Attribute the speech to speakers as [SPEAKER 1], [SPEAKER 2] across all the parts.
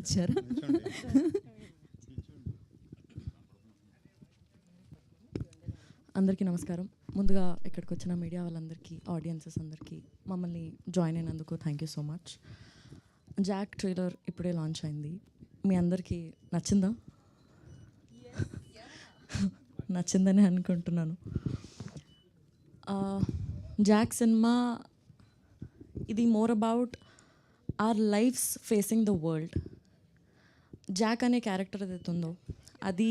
[SPEAKER 1] వచ్చారా?
[SPEAKER 2] అందరికీ నమస్కారం. ముందుగా ఇక్కడికి వచ్చిన మీడియా వాళ్ళందరికీ, ఆడియన్సెస్ అందరికీ మమ్మల్ని జాయిన్ అయినందుకు thank you so much. Jack trailer ఇప్పుడే లాంచ్ అయింది. మీ అందరికీ నచ్చిందా? నచ్చిందని అనుకుంటున్నాను. జాక్ సినిమా ఇది more about our lives facing the world. Jack అనే క్యారెక్టర్ ఏదైతే ఉందో అది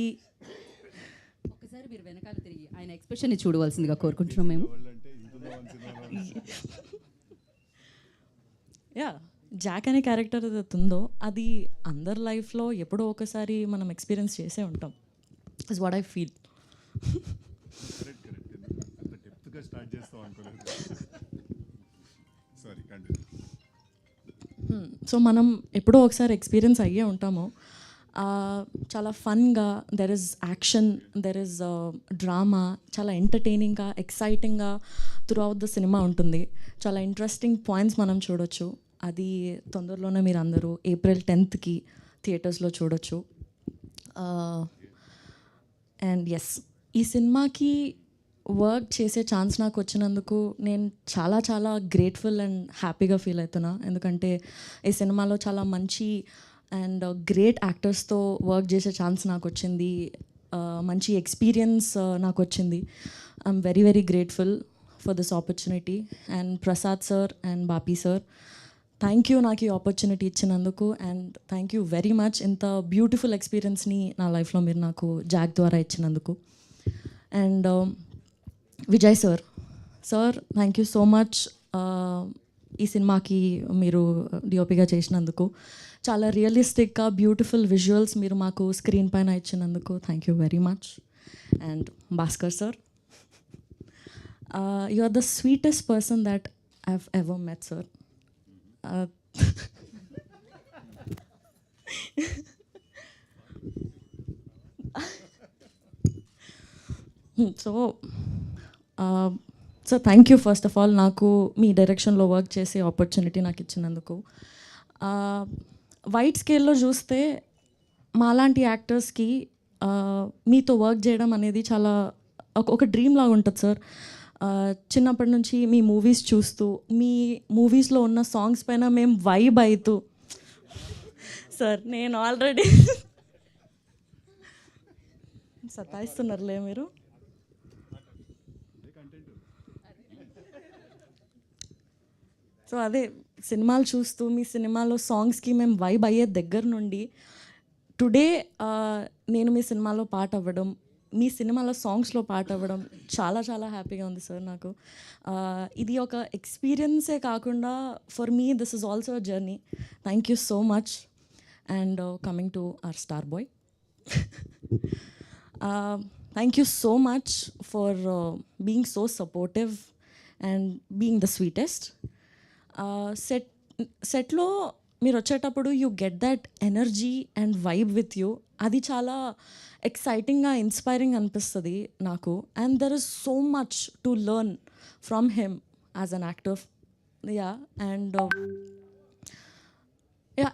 [SPEAKER 1] ఒకసారి మీరు వెనకాల తిరిగి ఆయన ఎక్స్ప్రెషన్ని చూడవలసిందిగా కోరుకుంటున్నాం మేము.
[SPEAKER 2] యా, జాక్ అనే క్యారెక్టర్ ఏదైతే ఉందో అది అందరి లైఫ్లో ఎప్పుడో ఒకసారి మనం ఎక్స్పీరియన్స్ చేసే ఉంటాం. Is what I feel. So మనం ఎప్పుడో ఒకసారి ఎక్స్పీరియన్స్ అయ్యే ఉంటాము. చాలా ఫన్గా, there is action, there is drama, చాలా ఎంటర్టైనింగ్గా, ఎక్సైటింగ్గా త్రూ అవుట్ ద సినిమా ఉంటుంది. చాలా ఇంట్రెస్టింగ్ పాయింట్స్ మనం చూడొచ్చు. అది తొందరలోనే మీరు అందరూ April 10th థియేటర్స్లో చూడొచ్చు. అండ్ ఎస్, ఈ సినిమాకి వర్క్ చేసే ఛాన్స్ నాకు వచ్చినందుకు నేను చాలా చాలా గ్రేట్ఫుల్ అండ్ హ్యాపీగా ఫీల్ అవుతున్నా. ఎందుకంటే ఈ సినిమాలో చాలా మంచి అండ్ గ్రేట్ యాక్టర్స్తో వర్క్ చేసే ఛాన్స్ నాకు వచ్చింది. మంచి ఎక్స్పీరియన్స్ నాకు వచ్చింది. I'm very very grateful for this opportunity. And Prasad sir and Bapi sir, thank you నాకు ఈ ఆపర్చునిటీ ఇచ్చినందుకు. And thank you very much ఇంత బ్యూటిఫుల్ ఎక్స్పీరియన్స్ని నా లైఫ్లో మీరు నాకు జాక్ ద్వారా ఇచ్చినందుకు. And Vijay sir, thank you so much ఈ సినిమాకి మీరు డిఓపిగా చేసినందుకు. చాలా రియలిస్టిక్గా బ్యూటిఫుల్ విజువల్స్ మీరు మాకు స్క్రీన్ పైన ఇచ్చినందుకు thank you very much. And Bhaskar sir, you are the sweetest person that I have ever met sir. So thank you first of all నాకు మీ డైరెక్షన్లో వర్క్ చేసే ఆపర్చునిటీ నాకు ఇచ్చినందుకు. వైడ్ స్కేల్లో చూస్తే మాలాంటి యాక్టర్స్కి మీతో వర్క్ చేయడం అనేది చాలా ఒక డ్రీమ్ లాగా ఉంటుంది సార్. చిన్నప్పటి నుంచి మీ మూవీస్ చూస్తూ, మీ మూవీస్లో ఉన్న సాంగ్స్ పైన మేము వైబ్ అవుతూ, సార్ నేను ఆల్రెడీ సతాయిస్తున్నారులే మీరు. సో అదే సినిమాలు చూస్తూ మీ సినిమాలో సాంగ్స్కి మేము వైబ్ అయ్యే దగ్గర నుండి టుడే నేను మీ సినిమాలో పాట అవ్వడం, మీ సినిమాలో సాంగ్స్లో పాట అవ్వడం చాలా చాలా హ్యాపీగా ఉంది సార్ నాకు. ఇది ఒక ఎక్స్పీరియన్సే కాకుండా for me this is also a journey. Thank you so much. And coming to our star boy, thank you so much for being so supportive and being the sweetest. సెట్లో మీరు వచ్చేటప్పుడు you get that energy and vibe with you. అది చాలా ఎక్సైటింగ్గా, inspiring అనిపిస్తుంది నాకు. And there is so much to learn from him as an actor. Yeah, and yeah,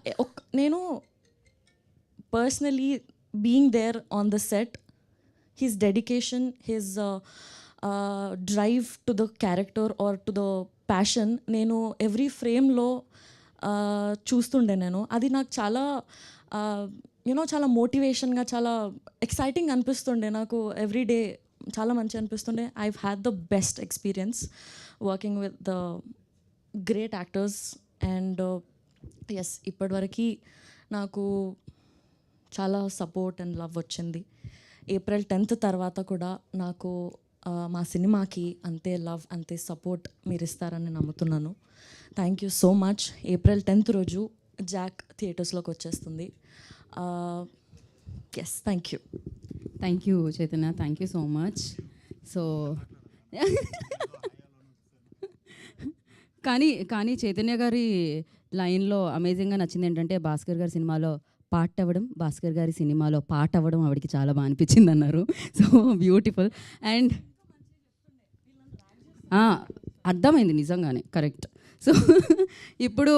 [SPEAKER 2] నేను personally being there on the set, his dedication, his drive to the character or to the passion, నేను every ఫ్రేమ్లో చూస్తుండే. నేను అది నాకు చాలా చాలా మోటివేషన్గా, చాలా ఎక్సైటింగ్ అనిపిస్తుండే నాకు. ఎవ్రీ డే చాలా మంచి అనిపిస్తుండే. I've had the best experience working with the great actors. And yes, ఇప్పటివరకు నాకు చాలా సపోర్ట్ అండ్ లవ్ వచ్చింది. April 10th తర్వాత కూడా నాకు మా సినిమాకి అంతే లవ్, అంతే సపోర్ట్ మీరు ఇస్తారని నమ్ముతున్నాను. Thank you so much. April 10th రోజు జాక్ థియేటర్స్లోకి వచ్చేస్తుంది. Yes, thank you.
[SPEAKER 1] Thank you Chaitanya, thank you so much. So కానీ చైతన్య గారి లైన్లో అమేజింగ్గా నచ్చింది ఏంటంటే, భాస్కర్ గారి సినిమాలో పాట అవ్వడం, భాస్కర్ గారి సినిమాలో పాట అవ్వడం ఆవిడకి చాలా బాగా అనిపించింది అన్నారు. So beautiful. అండ్ అర్థమైంది నిజంగానే, కరెక్ట్. సో ఇప్పుడు